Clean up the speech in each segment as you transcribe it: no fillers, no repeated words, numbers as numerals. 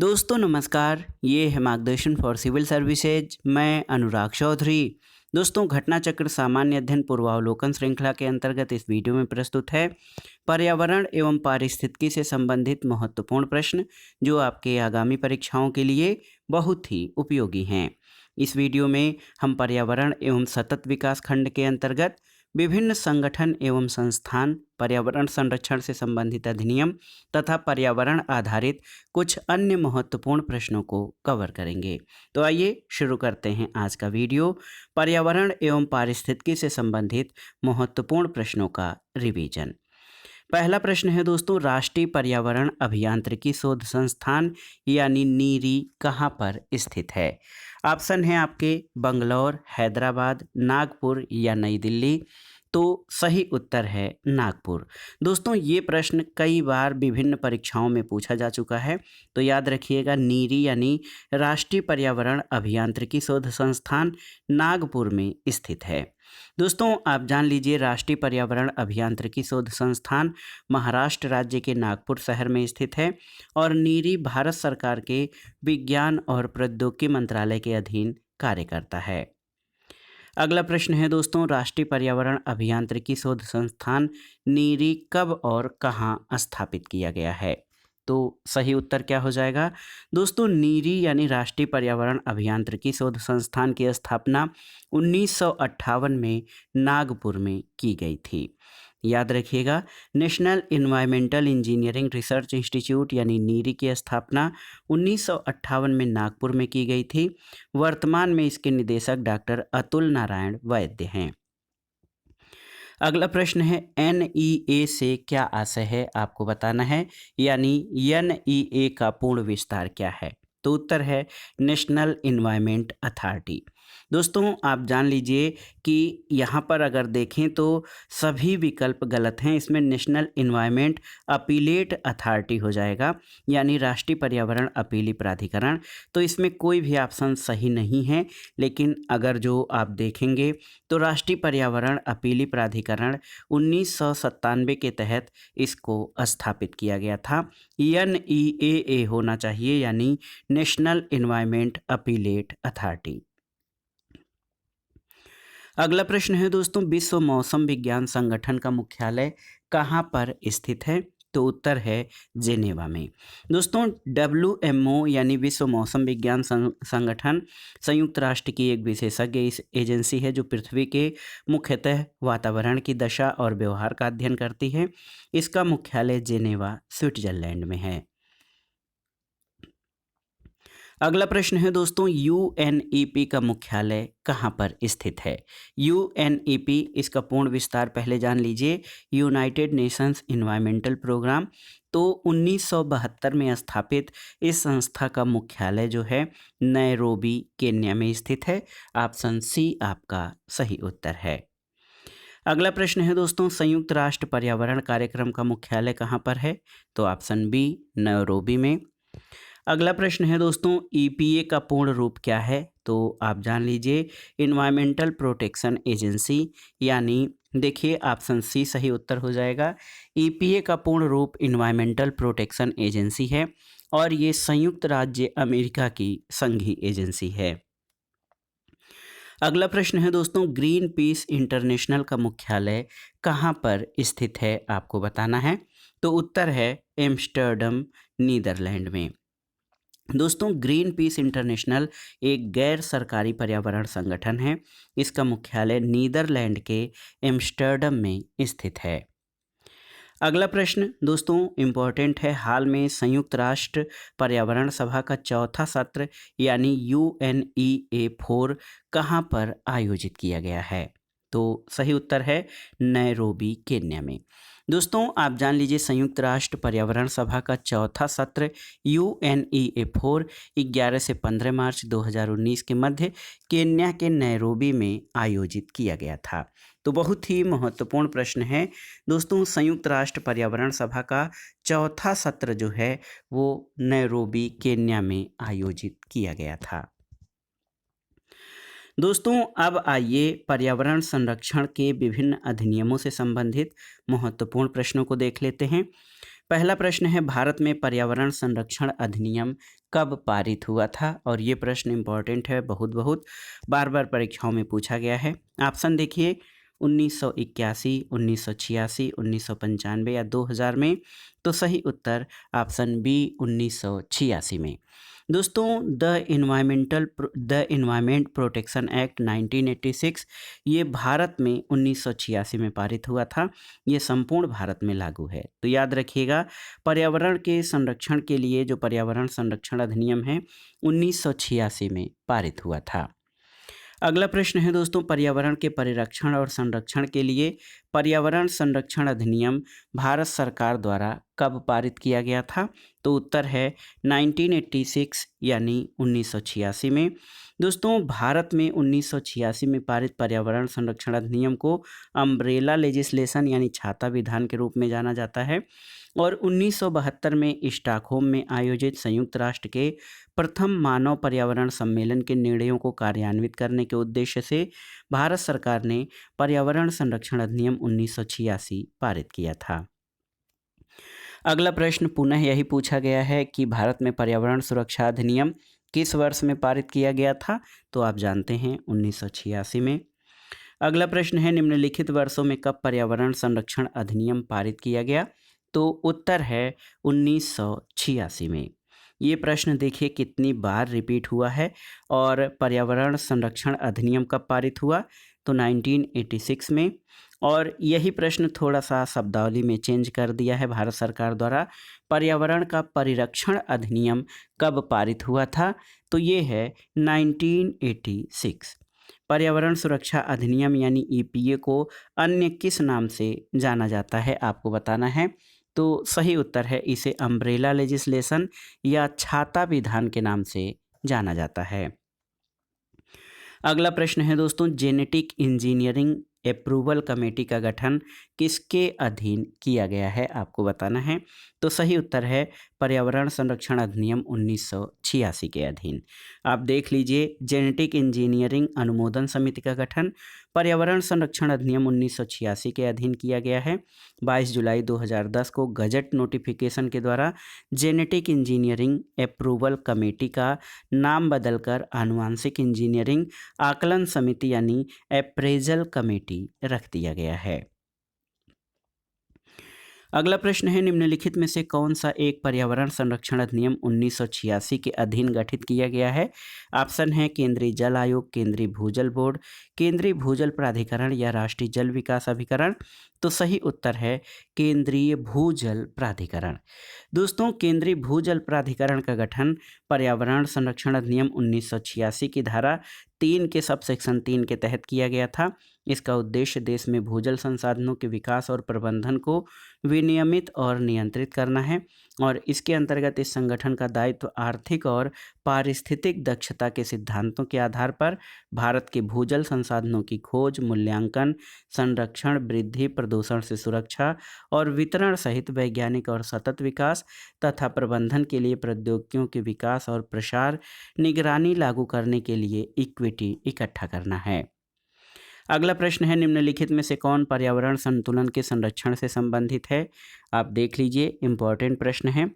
दोस्तों नमस्कार, ये है मार्गदर्शन फॉर सिविल सर्विसेज। मैं अनुराग चौधरी। दोस्तों घटना चक्र सामान्य अध्ययन पूर्वावलोकन श्रृंखला के अंतर्गत इस वीडियो में प्रस्तुत है पर्यावरण एवं पारिस्थितिकी से संबंधित महत्वपूर्ण प्रश्न जो आपके आगामी परीक्षाओं के लिए बहुत ही उपयोगी हैं। इस वीडियो में हम पर्यावरण एवं सतत विकास खंड के अंतर्गत विभिन्न संगठन एवं संस्थान, पर्यावरण संरक्षण से संबंधित अधिनियम तथा पर्यावरण आधारित कुछ अन्य महत्वपूर्ण प्रश्नों को कवर करेंगे। तो आइए शुरू करते हैं आज का वीडियो पर्यावरण एवं पारिस्थितिकी से संबंधित महत्वपूर्ण प्रश्नों का रिवीजन। पहला प्रश्न है दोस्तों, राष्ट्रीय पर्यावरण अभियांत्रिकी शोध संस्थान यानी नीरी कहाँ पर स्थित है? ऑप्शन है आपके बंगलौर, हैदराबाद, नागपुर या नई दिल्ली। तो सही उत्तर है नागपुर। दोस्तों ये प्रश्न कई बार विभिन्न परीक्षाओं में पूछा जा चुका है, तो याद रखिएगा नीरी यानी राष्ट्रीय पर्यावरण अभियांत्रिकी शोध संस्थान नागपुर में स्थित है। दोस्तों आप जान लीजिए राष्ट्रीय पर्यावरण अभियांत्रिकी शोध संस्थान महाराष्ट्र राज्य के नागपुर शहर में स्थित है और नीरी भारत सरकार के विज्ञान और प्रौद्योगिकी मंत्रालय के अधीन कार्य करता है। अगला प्रश्न है दोस्तों, राष्ट्रीय पर्यावरण अभियांत्रिकी शोध संस्थान नीरी कब और कहाँ स्थापित किया गया है? तो सही उत्तर क्या हो जाएगा? दोस्तों नीरी यानी राष्ट्रीय पर्यावरण अभियांत्रिकी शोध संस्थान की स्थापना 1958 में नागपुर में की गई थी। याद रखिएगा national environmental engineering research institute यानी नीरी की स्थापना 1958 में नागपुर में की गई थी। वर्तमान में इसके निदेशक डॉक्टर अतुल नारायण वैद्य हैं। अगला प्रश्न है NEA से क्या आशय है आपको बताना है, यानी NEA का पूर्ण विस्तार क्या है? तो उत्तर है नेशनल इन्वायरमेंट अथॉरिटी। दोस्तों आप जान लीजिए कि यहाँ पर अगर देखें तो सभी विकल्प गलत हैं। इसमें नेशनल इन्वायरमेंट अपीलेट अथॉरिटी हो जाएगा, यानी राष्ट्रीय पर्यावरण अपीली प्राधिकरण। तो इसमें कोई भी ऑप्शन सही नहीं है, लेकिन अगर जो आप देखेंगे तो राष्ट्रीय पर्यावरण अपीली प्राधिकरण 1997 के तहत इसको स्थापित किया गया था। NEAA होना चाहिए, यानी नेशनल इन्वायरमेंट अपीलेट अथॉरिटी। अगला प्रश्न है दोस्तों, विश्व मौसम विज्ञान संगठन का मुख्यालय कहाँ पर स्थित है? तो उत्तर है जेनेवा में। दोस्तों WMO यानी विश्व मौसम विज्ञान संगठन संयुक्त राष्ट्र की एक विशेषज्ञ इस एजेंसी है जो पृथ्वी के मुख्यतः वातावरण की दशा और व्यवहार का अध्ययन करती है। इसका मुख्यालय जेनेवा स्विट्जरलैंड में है। अगला प्रश्न है दोस्तों, UNEP का मुख्यालय कहाँ पर स्थित है? UNEP इसका पूर्ण विस्तार पहले जान लीजिए, यूनाइटेड नेशंस इन्वायरमेंटल प्रोग्राम। तो 1972 में स्थापित इस संस्था का मुख्यालय जो है नैरोबी केन्या में स्थित है। ऑप्शन सी आपका सही उत्तर है। अगला प्रश्न है दोस्तों, संयुक्त राष्ट्र पर्यावरण कार्यक्रम का मुख्यालय कहाँ पर है? तो ऑप्शन बी नैरोबी में। अगला प्रश्न है दोस्तों, EPA का पूर्ण रूप क्या है? तो आप जान लीजिए इन्वायरमेंटल प्रोटेक्शन एजेंसी, यानी देखिए ऑप्शन सी सही उत्तर हो जाएगा। EPA का पूर्ण रूप इन्वायरमेंटल प्रोटेक्शन एजेंसी है और ये संयुक्त राज्य अमेरिका की संघीय एजेंसी है। अगला प्रश्न है दोस्तों, ग्रीन पीस इंटरनेशनल का मुख्यालय कहाँ पर स्थित है आपको बताना है। तो उत्तर है एम्स्टर्डम नीदरलैंड में। दोस्तों ग्रीन पीस इंटरनेशनल एक गैर सरकारी पर्यावरण संगठन है। इसका मुख्यालय नीदरलैंड के एम्स्टर्डम में स्थित है। अगला प्रश्न दोस्तों इम्पोर्टेंट है, हाल में संयुक्त राष्ट्र पर्यावरण सभा का चौथा सत्र यानी UNEA4 कहाँ पर आयोजित किया गया है? तो सही उत्तर है नैरोबी केन्या में। दोस्तों आप जान लीजिए संयुक्त राष्ट्र पर्यावरण सभा का चौथा सत्र UNEA4 11 से 15 मार्च 2019 के मध्य केन्या के नैरोबी में आयोजित किया गया था। तो बहुत ही महत्वपूर्ण प्रश्न है दोस्तों, संयुक्त राष्ट्र पर्यावरण सभा का चौथा सत्र जो है वो नैरोबी केन्या में आयोजित किया गया था। दोस्तों अब आइए पर्यावरण संरक्षण के विभिन्न अधिनियमों से संबंधित महत्वपूर्ण प्रश्नों को देख लेते हैं। पहला प्रश्न है, भारत में पर्यावरण संरक्षण अधिनियम कब पारित हुआ था? और ये प्रश्न इम्पॉर्टेंट है, बहुत बहुत बार बार परीक्षाओं में पूछा गया है। ऑप्शन देखिए, 1981, 1986, 1995 या 2000 में। तो सही उत्तर ऑप्शन बी 1986 में। दोस्तों, द इन्वायरमेंट प्रोटेक्शन एक्ट 1986 ये भारत में 1986 में पारित हुआ था। ये संपूर्ण भारत में लागू है। तो याद रखिएगा, पर्यावरण के संरक्षण के लिए जो पर्यावरण संरक्षण अधिनियम है 1986 में पारित हुआ था। अगला प्रश्न है दोस्तों, पर्यावरण के परिरक्षण और संरक्षण के लिए पर्यावरण संरक्षण अधिनियम भारत सरकार द्वारा कब पारित किया गया था? तो उत्तर है 1986 यानी 1986 में। दोस्तों, भारत में 1986 में पारित पर्यावरण संरक्षण अधिनियम को अम्ब्रेला लेजिस्लेशन यानी छाता विधान के रूप में जाना जाता है। और 1972 में स्टॉकहोम में आयोजित संयुक्त राष्ट्र के प्रथम मानव पर्यावरण सम्मेलन के निर्णयों को कार्यान्वित करने के उद्देश्य से भारत सरकार ने पर्यावरण संरक्षण अधिनियम 1986 पारित किया था। अगला प्रश्न पुनः यही पूछा गया है कि भारत में पर्यावरण सुरक्षा अधिनियम किस वर्ष में पारित किया गया था? तो आप जानते हैं 1986 में। अगला प्रश्न है, निम्नलिखित वर्षों में कब पर्यावरण संरक्षण अधिनियम पारित किया गया? तो उत्तर है 1986 में। ये प्रश्न देखिए कितनी बार रिपीट हुआ है। और पर्यावरण संरक्षण अधिनियम कब पारित हुआ? तो 1986 में। और यही प्रश्न थोड़ा सा शब्दावली में चेंज कर दिया है भारत सरकार द्वारा। पर्यावरण का परिरक्षण अधिनियम कब पारित हुआ था? तो ये है 1986। पर्यावरण सुरक्षा अधिनियम यानी ईपीए को अन्य किस नाम से जाना जाता है, आपको बताना है। तो सही उत्तर है, इसे अम्ब्रेला लेजिस्लेशन या छाता विधान के नाम से जाना जाता है। अगला प्रश्न है दोस्तों, जेनेटिक इंजीनियरिंग अप्रूवल कमेटी का गठन किसके अधीन किया गया है, आपको बताना है। तो सही उत्तर है पर्यावरण संरक्षण अधिनियम 1986 के अधीन। आप देख लीजिए, जेनेटिक इंजीनियरिंग अनुमोदन समिति का गठन पर्यावरण संरक्षण अधिनियम 1986 के अधीन किया गया है। 22 जुलाई 2010 को गजट नोटिफिकेशन के द्वारा जेनेटिक इंजीनियरिंग अप्रूवल कमेटी का नाम बदलकर आनुवांशिक इंजीनियरिंग आकलन समिति यानी अप्रेजल कमेटी रख दिया गया है। अगला प्रश्न है, निम्नलिखित में से कौन सा एक पर्यावरण संरक्षण अधिनियम 1986 के अधीन गठित किया गया है? ऑप्शन है केंद्रीय जल आयोग, केंद्रीय भूजल बोर्ड, केंद्रीय भूजल प्राधिकरण या राष्ट्रीय जल विकास अभिकरण। तो सही उत्तर है केंद्रीय भूजल प्राधिकरण। दोस्तों, केंद्रीय भूजल प्राधिकरण का गठन पर्यावरण संरक्षण अधिनियम 1986 की धारा 3 के सब सेक्शन 3 के तहत किया गया था। इसका उद्देश्य देश में भूजल संसाधनों के विकास और प्रबंधन को विनियमित और नियंत्रित करना है। और इसके अंतर्गत इस संगठन का दायित्व आर्थिक और पारिस्थितिक दक्षता के सिद्धांतों के आधार पर भारत के भूजल संसाधनों की खोज, मूल्यांकन, संरक्षण, वृद्धि, प्रदूषण से सुरक्षा और वितरण सहित वैज्ञानिक और सतत विकास तथा प्रबंधन के लिए प्रौद्योगिकियों के विकास और प्रसार, निगरानी लागू करने के लिए इक्विटी इकट्ठा करना है। अगला प्रश्न है, निम्नलिखित में से कौन पर्यावरण संतुलन के संरक्षण से संबंधित है? आप देख लीजिए, इम्पोर्टेंट प्रश्न है।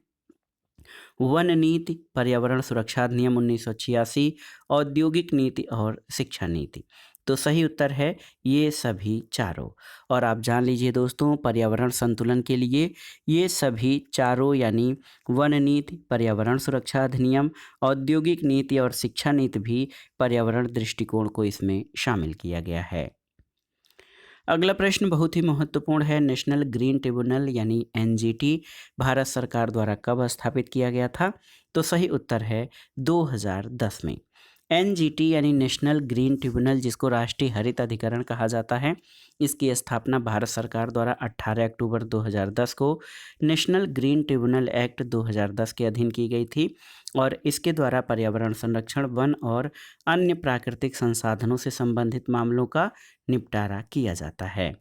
वन नीति, पर्यावरण सुरक्षा अधिनियम 1986, औद्योगिक नीति और शिक्षा नीति। तो सही उत्तर है ये सभी चारों। और आप जान लीजिए दोस्तों, पर्यावरण संतुलन के लिए ये सभी चारों यानी वन नीति, पर्यावरण सुरक्षा अधिनियम, औद्योगिक नीति और शिक्षा नीति भी पर्यावरण दृष्टिकोण को इसमें शामिल किया गया है। अगला प्रश्न बहुत ही महत्वपूर्ण है। नेशनल ग्रीन ट्रिब्यूनल यानी एनजीटी भारत सरकार द्वारा कब स्थापित किया गया था? तो सही उत्तर है 2010 में। एनजीटी यानी नेशनल ग्रीन ट्रिब्यूनल, जिसको राष्ट्रीय हरित अधिकरण कहा जाता है, इसकी स्थापना भारत सरकार द्वारा 18 अक्टूबर 2010 को नेशनल ग्रीन ट्रिब्यूनल एक्ट 2010 के अधीन की गई थी। और इसके द्वारा पर्यावरण संरक्षण, वन और अन्य प्राकृतिक संसाधनों से संबंधित मामलों का निपटारा किया जाता है।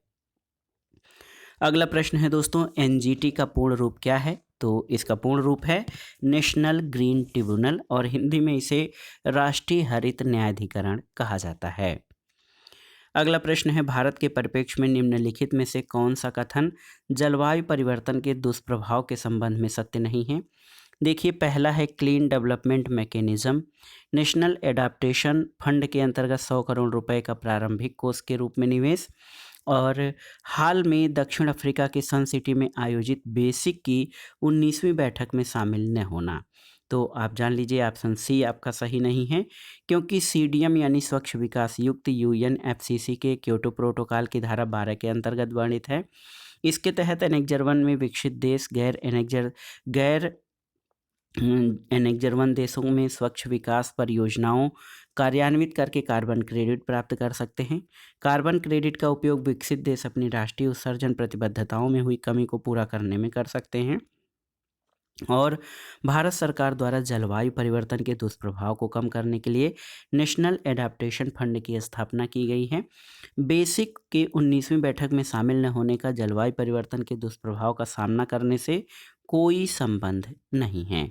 अगला प्रश्न है दोस्तों, एनजीटी का पूर्ण रूप क्या है? तो इसका पूर्ण रूप है नेशनल ग्रीन ट्रिब्यूनल और हिंदी में इसे राष्ट्रीय हरित न्यायाधिकरण कहा जाता है। अगला प्रश्न है, भारत के परिप्रेक्ष्य में निम्नलिखित में से कौन सा कथन जलवायु परिवर्तन के दुष्प्रभाव के संबंध में सत्य नहीं है। देखिए, पहला है clean development mechanism. National adaptation fund के अंतर्गत 100 करोड़ रुपए का प्रारंभिक कोष के रूप में निवेश। और हाल में दक्षिण अफ्रीका के सन सिटी में आयोजित बेसिक की 19वीं बैठक में शामिल न होना। तो आप जान लीजिए ऑप्शन सी आपका सही नहीं है, क्योंकि सीडीएम यानी स्वच्छ विकास युक्त यूएनएफसीसी के क्योटो प्रोटोकॉल की धारा 12 के अंतर्गत वर्णित है। इसके तहत एनेक्जर 1 में विकसित देश गैर एनेक्जर 1 देशों में स्वच्छ विकास परियोजनाओं कार्यान्वित करके कार्बन क्रेडिट प्राप्त कर सकते हैं। कार्बन क्रेडिट का उपयोग विकसित देश अपनी राष्ट्रीय उत्सर्जन प्रतिबद्धताओं में हुई कमी को पूरा करने में कर सकते हैं। और भारत सरकार द्वारा जलवायु परिवर्तन के दुष्प्रभाव को कम करने के लिए नेशनल एडाप्टेशन फंड की स्थापना की गई है। बेसिक के 19वीं बैठक में शामिल न होने का जलवायु परिवर्तन के दुष्प्रभाव का सामना करने से कोई संबंध नहीं है।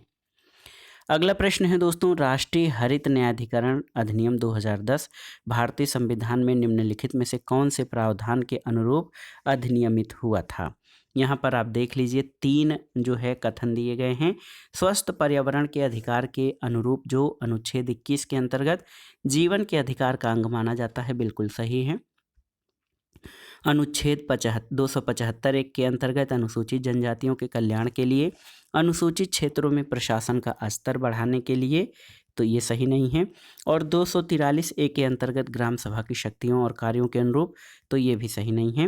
अगला प्रश्न है दोस्तों, राष्ट्रीय हरित न्यायाधिकरण अधिनियम 2010 भारतीय संविधान में निम्नलिखित में से कौन से प्रावधान के अनुरूप अधिनियमित हुआ था। यहाँ पर आप देख लीजिए 3 जो है कथन दिए गए हैं। स्वस्थ पर्यावरण के अधिकार के अनुरूप जो अनुच्छेद 21 के अंतर्गत जीवन के अधिकार का अंग माना जाता है, बिल्कुल सही है। अनुच्छेद 275 एक के अंतर्गत अनुसूचित जनजातियों के कल्याण के लिए अनुसूचित क्षेत्रों में प्रशासन का स्तर बढ़ाने के लिए, तो ये सही नहीं है। और 243 ए के अंतर्गत ग्राम सभा की शक्तियों और कार्यों के अनुरूप, तो ये भी सही नहीं है।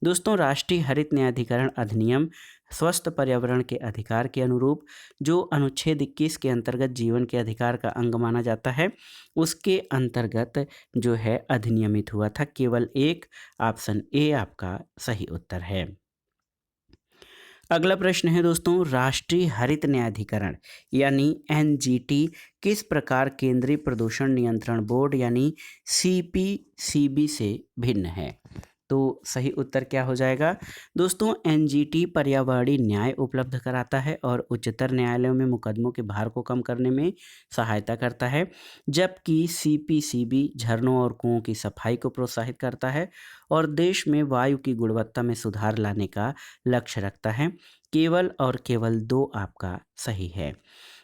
दोस्तों, राष्ट्रीय हरित न्यायाधिकरण अधिनियम स्वस्थ पर्यावरण के अधिकार के अनुरूप जो अनुच्छेद 21 के अंतर्गत जीवन के अधिकार का अंग माना जाता है, उसके अंतर्गत जो है अधिनियमित हुआ था। केवल एक, ऑप्शन ए आपका सही उत्तर है। अगला प्रश्न है दोस्तों, राष्ट्रीय हरित न्यायाधिकरण यानी एनजीटी किस प्रकार केंद्रीय प्रदूषण नियंत्रण बोर्ड यानी सीपीसीबी से भिन्न है। तो सही उत्तर क्या हो जाएगा दोस्तों, एनजीटी पर्यावरणीय न्याय उपलब्ध कराता है और उच्चतर न्यायालयों में मुकदमों के भार को कम करने में सहायता करता है, जबकि सीपीसीबी झरनों और कुओं की सफाई को प्रोत्साहित करता है और देश में वायु की गुणवत्ता में सुधार लाने का लक्ष्य रखता है। केवल और केवल 2 आपका सही है।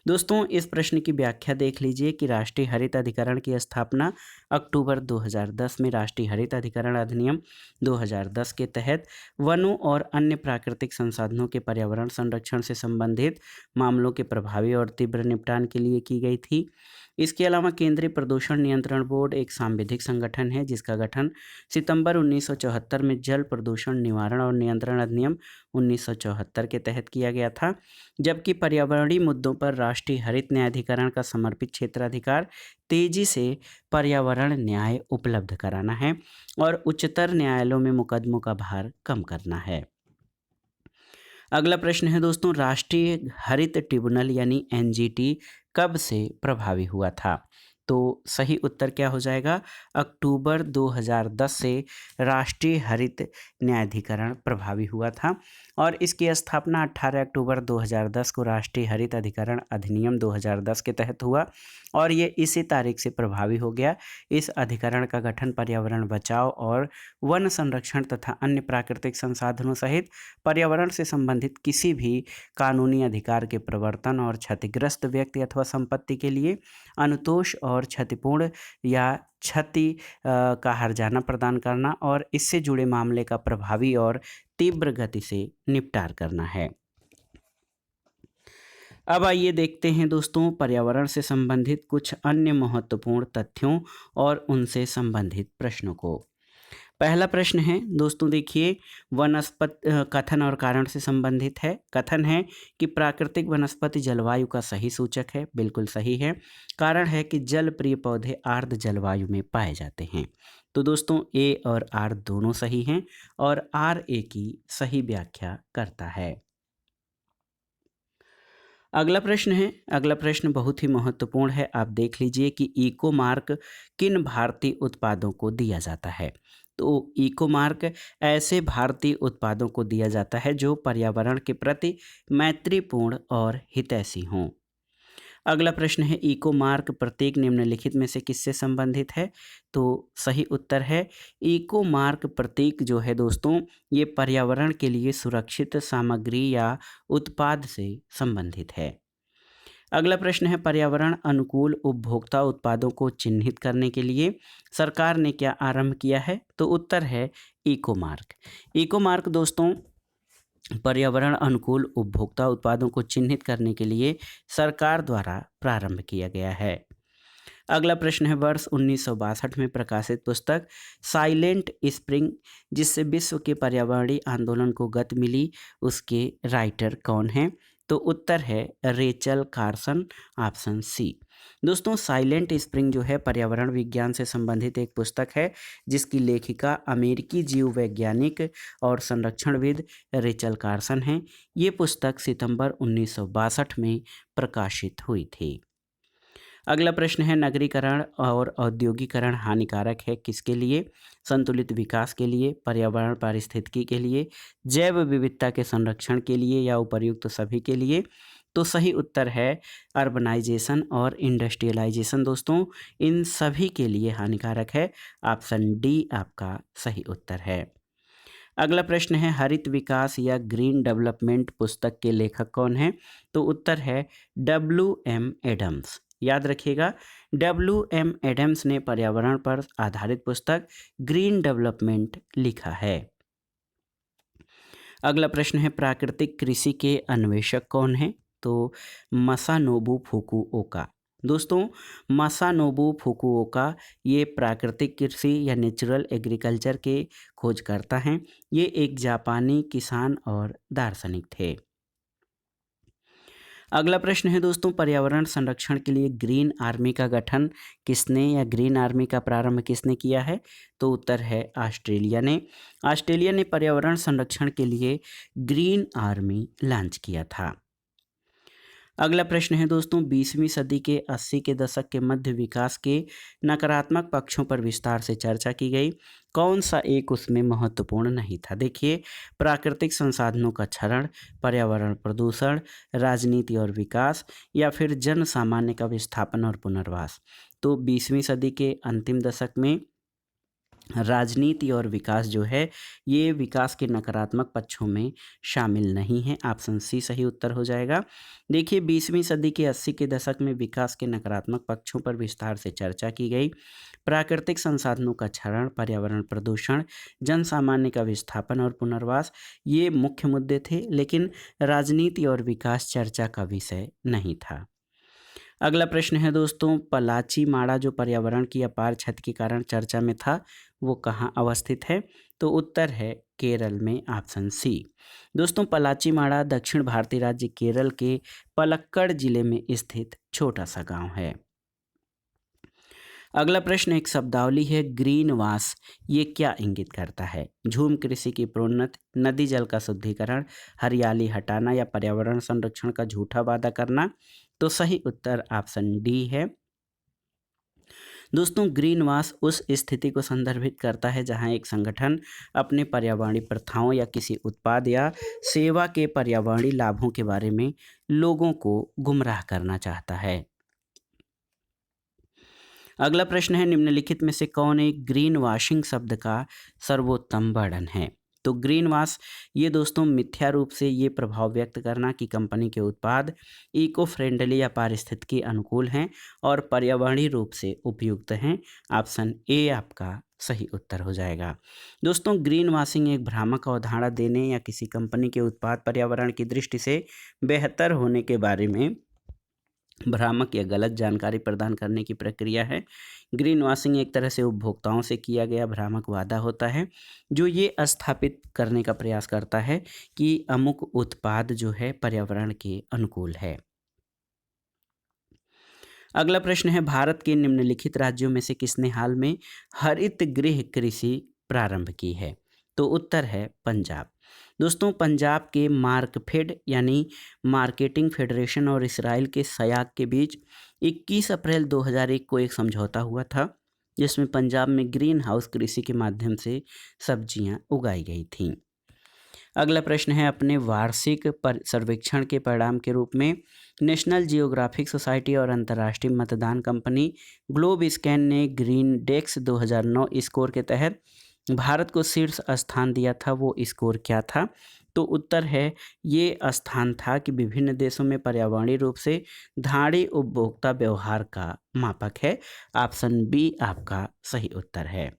दोस्तों, इस प्रश्न की व्याख्या देख लीजिए कि राष्ट्रीय हरित अधिकरण की स्थापना अक्टूबर 2010 में राष्ट्रीय हरित अधिकरण अधिनियम 2010 के तहत वनों और अन्य प्राकृतिक संसाधनों के पर्यावरण संरक्षण से संबंधित मामलों के प्रभावी और तीव्र निपटान के लिए की गई थी। इसके अलावा केंद्रीय प्रदूषण नियंत्रण बोर्ड एक सांविधिक संगठन है जिसका गठन सितंबर 1974 में जल प्रदूषण निवारण और नियंत्रण अधिनियम 1974 के तहत किया गया था, जबकि पर्यावरणीय मुद्दों पर राष्ट्रीय हरित न्यायाधिकरण का समर्पित क्षेत्राधिकार तेजी से पर्यावरण न्याय उपलब्ध कराना है और उच्चतर न्यायालयों में मुकदमों का भार कम करना है। अगला प्रश्न है दोस्तों, राष्ट्रीय हरित ट्रिब्यूनल यानी एनजीटी कब से प्रभावी हुआ था। तो सही उत्तर क्या हो जाएगा, अक्टूबर 2010 से राष्ट्रीय हरित न्यायाधिकरण प्रभावी हुआ था और इसकी स्थापना 18 अक्टूबर 2010 को राष्ट्रीय हरित अधिकरण अधिनियम 2010 के तहत हुआ और ये इसी तारीख से प्रभावी हो गया। इस अधिकरण का गठन पर्यावरण बचाव और वन संरक्षण तथा अन्य प्राकृतिक संसाधनों सहित पर्यावरण से संबंधित किसी भी कानूनी अधिकार के प्रवर्तन और क्षतिग्रस्त व्यक्ति अथवा संपत्ति के लिए अनुतोष और क्षतिपूर्ण या क्षति का हर्जाना प्रदान करना और इससे जुड़े मामले का प्रभावी और तीव्र गति से निपटार करना है। अब आइए देखते हैं दोस्तों पर्यावरण से संबंधित कुछ अन्य महत्वपूर्ण तथ्यों और उनसे संबंधित प्रश्नों को। पहला प्रश्न है दोस्तों, देखिए वनस्पति कथन और कारण से संबंधित है। कथन है कि प्राकृतिक वनस्पति जलवायु का सही सूचक है, बिल्कुल सही है। कारण है कि जल प्रिय पौधे आर्द्र जलवायु में पाए जाते हैं। तो दोस्तों ए और आर दोनों सही हैं और आर ए की सही व्याख्या करता है। अगला प्रश्न बहुत ही महत्वपूर्ण है। आप देख लीजिए कि इको मार्क किन भारतीय उत्पादों को दिया जाता है। तो इको मार्क ऐसे भारतीय उत्पादों को दिया जाता है जो पर्यावरण के प्रति मैत्रीपूर्ण और हितैषी हों। अगला प्रश्न है इको मार्क प्रतीक निम्नलिखित में से किससे संबंधित है? तो सही उत्तर है इको मार्क प्रतीक जो है दोस्तों ये पर्यावरण के लिए सुरक्षित सामग्री या उत्पाद से संबंधित है। अगला प्रश्न है पर्यावरण अनुकूल उपभोक्ता उत्पादों को चिन्हित करने के लिए सरकार ने क्या आरंभ किया है? तो उत्तर है इको मार्क। इको मार्क दोस्तों पर्यावरण अनुकूल उपभोक्ता उत्पादों को चिन्हित करने के लिए सरकार द्वारा प्रारंभ किया गया है। अगला प्रश्न है वर्ष 1962 में प्रकाशित पुस्तक साइलेंट स्प्रिंग जिससे विश्व के पर्यावरणीय आंदोलन को गति मिली उसके राइटर कौन हैं? तो उत्तर है रेचल कार्सन, ऑप्शन सी। दोस्तों साइलेंट स्प्रिंग जो है पर्यावरण विज्ञान से संबंधित एक पुस्तक है जिसकी लेखिका अमेरिकी जीव वैज्ञानिक और संरक्षणविद रेचल कार्सन हैं। ये पुस्तक सितंबर 1962 में प्रकाशित हुई थी। अगला प्रश्न है नगरीकरण और औद्योगिकरण हानिकारक है किसके लिए? संतुलित विकास के लिए, पर्यावरण पारिस्थितिकी के लिए, जैव विविधता के संरक्षण के लिए या उपर्युक्त सभी के लिए? तो सही उत्तर है अर्बनाइजेशन और इंडस्ट्रियलाइजेशन दोस्तों इन सभी के लिए हानिकारक है। ऑप्शन डी आपका सही उत्तर है। अगला प्रश्न है हरित विकास या ग्रीन डेवलपमेंट पुस्तक के लेखक कौन हैं? तो उत्तर है W.M. एडम्स। याद रखिएगा W.M. एडम्स ने पर्यावरण पर आधारित पुस्तक ग्रीन डेवलपमेंट लिखा है। अगला प्रश्न है प्राकृतिक कृषि के अन्वेषक कौन हैं? तो मसानोबु फुकुओका। दोस्तों मसानोबु फुकुओका ये प्राकृतिक कृषि या नेचुरल एग्रीकल्चर के खोजकर्ता हैं। ये एक जापानी किसान और दार्शनिक थे। अगला प्रश्न है दोस्तों पर्यावरण संरक्षण के लिए ग्रीन आर्मी का गठन किसने या ग्रीन आर्मी का प्रारंभ किसने किया है? तो उत्तर है ऑस्ट्रेलिया ने। ऑस्ट्रेलिया ने पर्यावरण संरक्षण के लिए ग्रीन आर्मी लॉन्च किया था। अगला प्रश्न है दोस्तों 20वीं सदी के 80 के दशक के मध्य विकास के नकारात्मक पक्षों पर विस्तार से चर्चा की गई। कौन सा एक उसमें महत्वपूर्ण नहीं था? देखिए प्राकृतिक संसाधनों का क्षरण, पर्यावरण प्रदूषण, राजनीति और विकास या फिर जन सामान्य का विस्थापन और पुनर्वास। तो 20वीं सदी के अंतिम दशक में राजनीति और विकास जो है ये विकास के नकारात्मक पक्षों में शामिल नहीं है। ऑप्शन सी सही उत्तर हो जाएगा। देखिए 20वीं सदी के 80 के दशक में विकास के नकारात्मक पक्षों पर विस्तार से चर्चा की गई। प्राकृतिक संसाधनों का क्षरण, पर्यावरण प्रदूषण, जन सामान्य का विस्थापन और पुनर्वास ये मुख्य मुद्दे थे, लेकिन राजनीति और विकास चर्चा का विषय नहीं था। अगला प्रश्न है दोस्तों पलाची माड़ा जो पर्यावरण की अपार क्षति के कारण चर्चा में था वो कहाँ अवस्थित है? तो उत्तर है केरल में, ऑप्शन सी। दोस्तों पलाची माड़ा दक्षिण भारतीय राज्य केरल के पलक्कड़ जिले में स्थित छोटा सा गांव है। अगला प्रश्न एक शब्दावली है ग्रीन वाश ये क्या इंगित करता है? झूम कृषि की प्रोन्नति, नदी जल का शुद्धिकरण, हरियाली हटाना या पर्यावरण संरक्षण का झूठा वादा करना? तो सही उत्तर ऑप्शन डी है। दोस्तों ग्रीन वाश उस स्थिति को संदर्भित करता है जहां एक संगठन अपने पर्यावरणीय प्रथाओं या किसी उत्पाद या सेवा के पर्यावरणीय लाभों के बारे में लोगों को गुमराह करना चाहता है। अगला प्रश्न है निम्नलिखित में से कौन एक ग्रीन वॉशिंग शब्द का सर्वोत्तम वर्णन है? तो ग्रीन वॉश ये दोस्तों मिथ्या रूप से ये प्रभाव व्यक्त करना कि कंपनी के उत्पाद इको फ्रेंडली या पारिस्थितिकी अनुकूल हैं और पर्यावरणीय रूप से उपयुक्त हैं। ऑप्शन ए आपका सही उत्तर हो जाएगा। दोस्तों ग्रीन वॉशिंग एक भ्रामक अवधारणा देने या किसी कंपनी के उत्पाद पर्यावरण की दृष्टि से बेहतर होने के बारे में भ्रामक या गलत जानकारी प्रदान करने की प्रक्रिया है। ग्रीन वॉशिंग एक तरह से उपभोक्ताओं से किया गया भ्रामक वादा होता है जो ये स्थापित करने का प्रयास करता है कि अमुक उत्पाद जो है पर्यावरण के अनुकूल है। अगला प्रश्न है भारत के निम्नलिखित राज्यों में से किसने हाल में हरित गृह कृषि प्रारंभ की है? तो उत्तर है पंजाब। दोस्तों पंजाब के मार्कफेड यानी मार्केटिंग फेडरेशन और इसराइल के सयाग के बीच 21 अप्रैल 2001 को एक समझौता हुआ था जिसमें पंजाब में ग्रीन हाउस कृषि के माध्यम से सब्जियां उगाई गई थीं। अगला प्रश्न है, अपने वार्षिक सर्वेक्षण के परिणाम के रूप में नेशनल जियोग्राफिक सोसाइटी और अंतर्राष्ट्रीय मतदान कंपनी ग्लोब स्कैन ने ग्रीन डेस्क 2009 स्कोर के तहत भारत को शीर्ष स्थान दिया था। वो स्कोर क्या था? तो उत्तर है, ये स्थान था कि विभिन्न देशों में पर्यावरणीय रूप से धाड़ी उपभोक्ता व्यवहार का मापक है। ऑप्शन बी आपका सही उत्तर है।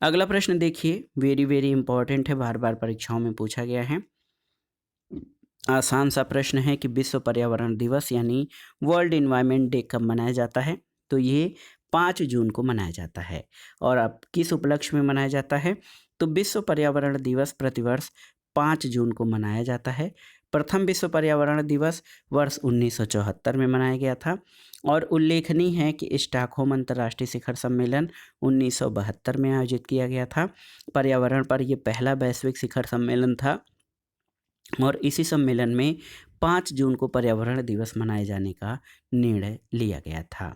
अगला प्रश्न देखिए, वेरी वेरी इंपॉर्टेंट है, बार बार परीक्षाओं में पूछा गया है। आसान सा प्रश्न है कि विश्व पर्यावरण दिवस यानी वर्ल्ड इन्वायरमेंट डे कब मनाया जाता है? तो ये 5 जून को मनाया जाता है। और अब किस उपलक्ष्य में मनाया जाता है? तो विश्व पर्यावरण दिवस प्रतिवर्ष 5 जून को मनाया जाता है। प्रथम विश्व पर्यावरण दिवस वर्ष 1974 में मनाया गया था। और उल्लेखनीय है कि स्टॉकहोम अंतर्राष्ट्रीय शिखर सम्मेलन 1972 में आयोजित किया गया था। पर्यावरण पर यह पहला वैश्विक शिखर सम्मेलन था और इसी सम्मेलन में 5 जून को पर्यावरण दिवस मनाए जाने का निर्णय लिया गया था।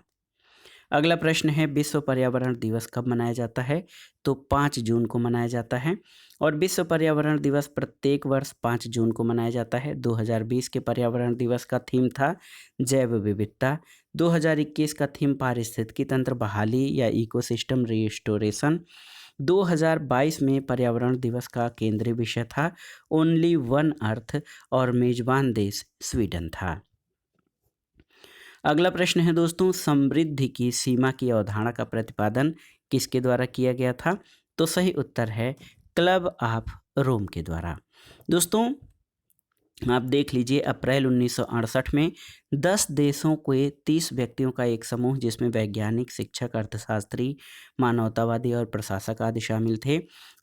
अगला प्रश्न है, विश्व पर्यावरण दिवस कब मनाया जाता है? तो 5 जून को मनाया जाता है। और विश्व पर्यावरण दिवस प्रत्येक वर्ष 5 जून को मनाया जाता है। 2020 के पर्यावरण दिवस का थीम था जैव विविधता। 2021 का थीम पारिस्थितिकी तंत्र बहाली या इकोसिस्टम रिस्टोरेशन। 2022 में पर्यावरण दिवस का केंद्रीय विषय था ओनली वन अर्थ और मेजबान देश स्वीडन था। अगला प्रश्न है दोस्तों, समृद्धि की सीमा की अवधारणा का प्रतिपादन किसके द्वारा किया गया था? तो सही उत्तर है क्लब ऑफ रोम के द्वारा। दोस्तों आप देख लीजिए, अप्रैल 1968 में 10 देशों के 30 व्यक्तियों का एक समूह, जिसमें वैज्ञानिक, शिक्षक, अर्थशास्त्री, मानवतावादी और प्रशासक आदि शामिल थे,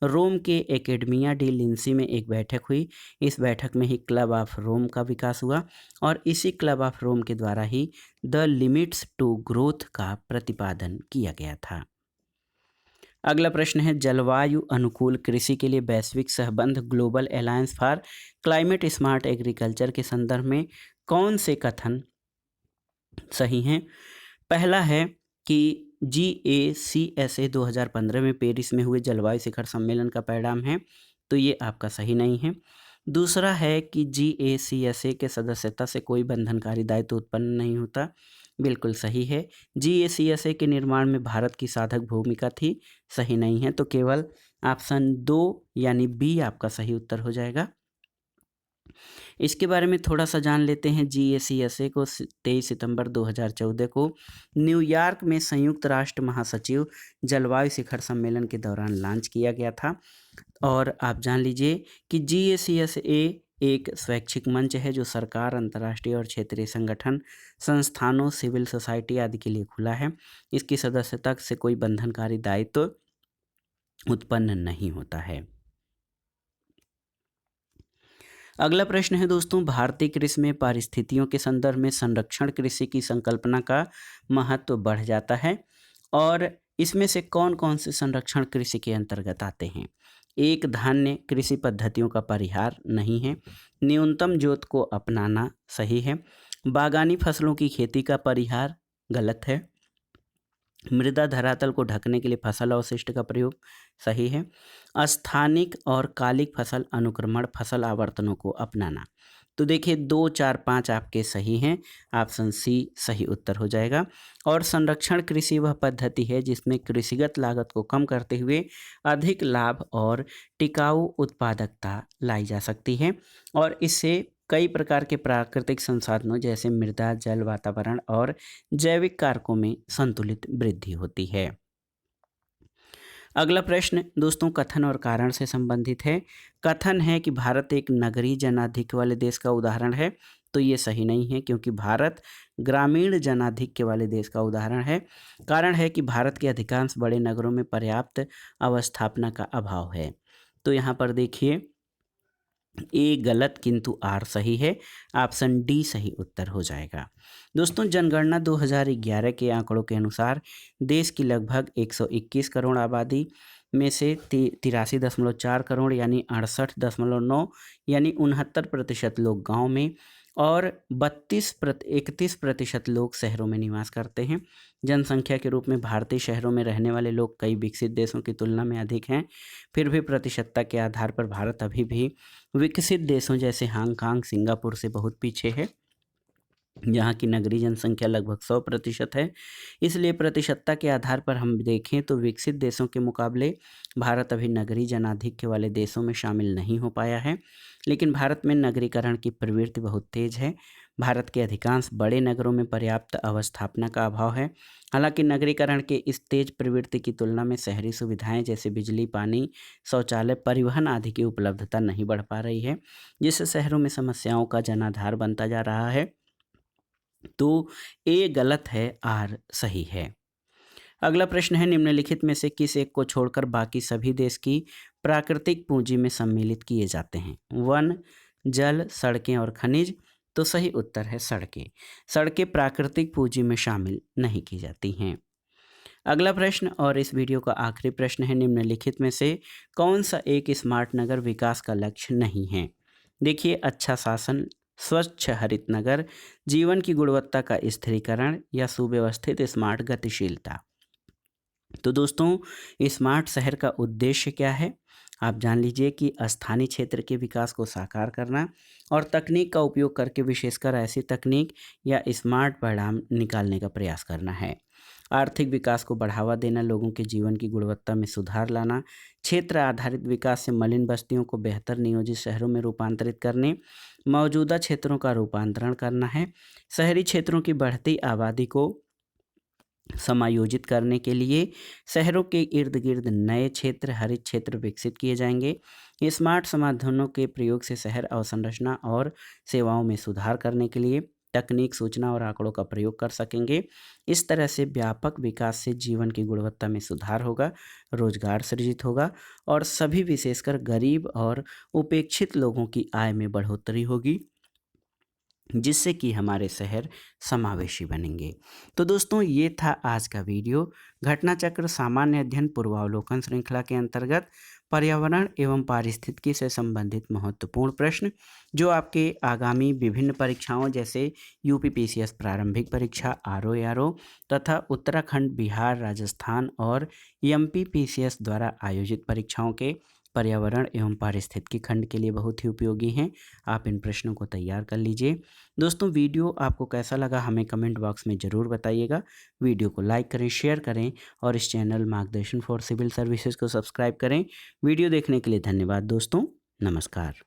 रोम के एकेडमिया डी लिंसी में एक बैठक हुई। इस बैठक में ही क्लब ऑफ रोम का विकास हुआ और इसी क्लब ऑफ रोम के द्वारा ही द लिमिट्स टू ग्रोथ का प्रतिपादन किया गया था। अगला प्रश्न है, जलवायु अनुकूल कृषि के लिए वैश्विक सहबंध global alliance for climate smart agriculture के संदर्भ में कौन से कथन सही हैं? पहला है कि GACSA 2015 में पेरिस में हुए जलवायु शिखर सम्मेलन का परिणाम है, तो ये आपका सही नहीं है। दूसरा है कि GACSA के सदस्यता से कोई बंधनकारी दायित्व उत्पन्न नहीं होता, बिल्कुल सही है। GACSA के निर्माण में भारत की साधक भूमिका थी, सही नहीं है। तो केवल ऑप्शन 2 यानी बी आपका सही उत्तर हो जाएगा। इसके बारे में थोड़ा सा जान लेते हैं। GACSA को 23 सितंबर 2014 को न्यूयॉर्क में संयुक्त राष्ट्र महासचिव जलवायु शिखर सम्मेलन के दौरान लॉन्च किया गया था। और आप जान लीजिए कि GACSA एक स्वैच्छिक मंच है जो सरकार, अंतर्राष्ट्रीय और क्षेत्रीय संगठन, संस्थानों, सिविल सोसाइटी आदि के लिए खुला है। इसकी सदस्यता से कोई बंधनकारी दायित्व उत्पन्न नहीं होता है। अगला प्रश्न है दोस्तों, भारतीय कृषि में पारिस्थितियों के संदर्भ में संरक्षण कृषि की संकल्पना का महत्व बढ़ जाता है और इसमें से कौन कौन से संरक्षण कृषि के अंतर्गत आते हैं? एक, धान्य कृषि पद्धतियों का परिहार नहीं है। न्यूनतम जोत को अपनाना सही है। बागानी फसलों की खेती का परिहार गलत है। मृदा धरातल को ढकने के लिए फसल अवशिष्ट का प्रयोग सही है। स्थानिक और कालिक फसल अनुक्रमण फसल आवर्तनों को अपनाना। तो देखिए 2, 4, 5 आपके सही हैं, ऑप्शन सी सही उत्तर हो जाएगा। और संरक्षण कृषि वह पद्धति है जिसमें कृषिगत लागत को कम करते हुए अधिक लाभ और टिकाऊ उत्पादकता लाई जा सकती है और इससे कई प्रकार के प्राकृतिक संसाधनों जैसे मृदा, जल, वातावरण और जैविक कारकों में संतुलित वृद्धि होती है। अगला प्रश्न दोस्तों कथन और कारण से संबंधित है। कथन है कि भारत एक नगरीय जनाधिक्य वाले देश का उदाहरण है, तो ये सही नहीं है क्योंकि भारत ग्रामीण जनाधिक्य वाले देश का उदाहरण है। कारण है कि भारत के अधिकांश बड़े नगरों में पर्याप्त अवस्थापना का अभाव है। तो यहाँ पर देखिए ए गलत किंतु आर सही है, ऑप्शन डी सही उत्तर हो जाएगा। दोस्तों जनगणना 2011 के आंकड़ों के अनुसार देश की लगभग 121 करोड़ आबादी में से 83.4 करोड़ यानी 68.9 यानी 69% लोग गांव में और 31% लोग शहरों में निवास करते हैं। जनसंख्या के रूप में भारतीय शहरों में रहने वाले लोग कई विकसित देशों की तुलना में अधिक हैं। फिर भी प्रतिशतता के आधार पर भारत अभी भी विकसित देशों जैसे हांगकांग, सिंगापुर से बहुत पीछे है, जहाँ की नगरीय जनसंख्या लगभग 100% है। इसलिए प्रतिशतता के आधार पर हम देखें तो विकसित देशों के मुकाबले भारत अभी नगरीय जनाधिक्य वाले देशों में शामिल नहीं हो पाया है। लेकिन भारत में नगरीकरण की प्रवृत्ति बहुत तेज है। भारत के अधिकांश बड़े नगरों में पर्याप्त अवस्थापना का अभाव है। हालांकि नगरीकरण के इस तेज प्रवृत्ति की तुलना में शहरी सुविधाएं जैसे बिजली, पानी, शौचालय, परिवहन आदि की उपलब्धता नहीं बढ़ पा रही है, जिससे शहरों में समस्याओं का जनाधार बनता जा रहा है। तो ए गलत है, आर सही है। अगला प्रश्न है, निम्नलिखित में से किस एक को छोड़कर बाकी सभी देश की प्राकृतिक पूंजी में सम्मिलित किए जाते हैं? वन, जल, सड़कें और खनिज। तो सही उत्तर है सड़कें। सड़कें प्राकृतिक पूंजी में शामिल नहीं की जाती हैं। अगला प्रश्न और इस वीडियो का आखिरी प्रश्न है, निम्नलिखित में से कौन सा एक स्मार्ट नगर विकास का लक्ष्य नहीं है? देखिए, अच्छा शासन, स्वच्छ हरित नगर, जीवन की गुणवत्ता का स्थिरीकरण या सुव्यवस्थित स्मार्ट गतिशीलता। तो दोस्तों, स्मार्ट शहर का उद्देश्य क्या है? आप जान लीजिए कि स्थानीय क्षेत्र के विकास को साकार करना और तकनीक का उपयोग करके विशेषकर ऐसी तकनीक या स्मार्ट परिणाम निकालने का प्रयास करना है। आर्थिक विकास को बढ़ावा देना, लोगों के जीवन की गुणवत्ता में सुधार लाना, क्षेत्र आधारित विकास से मलिन बस्तियों को बेहतर नियोजित शहरों में रूपांतरित करने, मौजूदा क्षेत्रों का रूपांतरण करना है। शहरी क्षेत्रों की बढ़ती आबादी को समायोजित करने के लिए शहरों के इर्द गिर्द नए क्षेत्र, हरित क्षेत्र विकसित किए जाएंगे। स्मार्ट समाधानों के प्रयोग से शहर अवसंरचना और सेवाओं में सुधार करने के लिए तकनीक, सूचना और आंकड़ों का प्रयोग कर सकेंगे। इस तरह से व्यापक विकास से जीवन की गुणवत्ता में सुधार होगा, रोजगार सृजित होगा और सभी विशेषकर गरीब और उपेक्षित लोगों की आय में बढ़ोतरी होगी, जिससे कि हमारे शहर समावेशी बनेंगे। तो दोस्तों, ये था आज का वीडियो। घटना चक्र सामान्य अध्ययन पूर्वावलोकन श्रृंखला के अंतर्गत पर्यावरण एवं पारिस्थितिकी से संबंधित महत्वपूर्ण प्रश्न, जो आपके आगामी विभिन्न परीक्षाओं जैसे यूपीपीसीएस प्रारंभिक परीक्षा, आरओ तथा उत्तराखंड, बिहार, राजस्थान और एमपीपीसीएस द्वारा आयोजित परीक्षाओं के पर्यावरण एवं पारिस्थितिकी खंड के लिए बहुत ही उपयोगी हैं। आप इन प्रश्नों को तैयार कर लीजिए। दोस्तों, वीडियो आपको कैसा लगा हमें कमेंट बॉक्स में ज़रूर बताइएगा। वीडियो को लाइक करें, शेयर करें और इस चैनल मार्गदर्शन फॉर सिविल सर्विसेज को सब्सक्राइब करें। वीडियो देखने के लिए धन्यवाद दोस्तों। नमस्कार।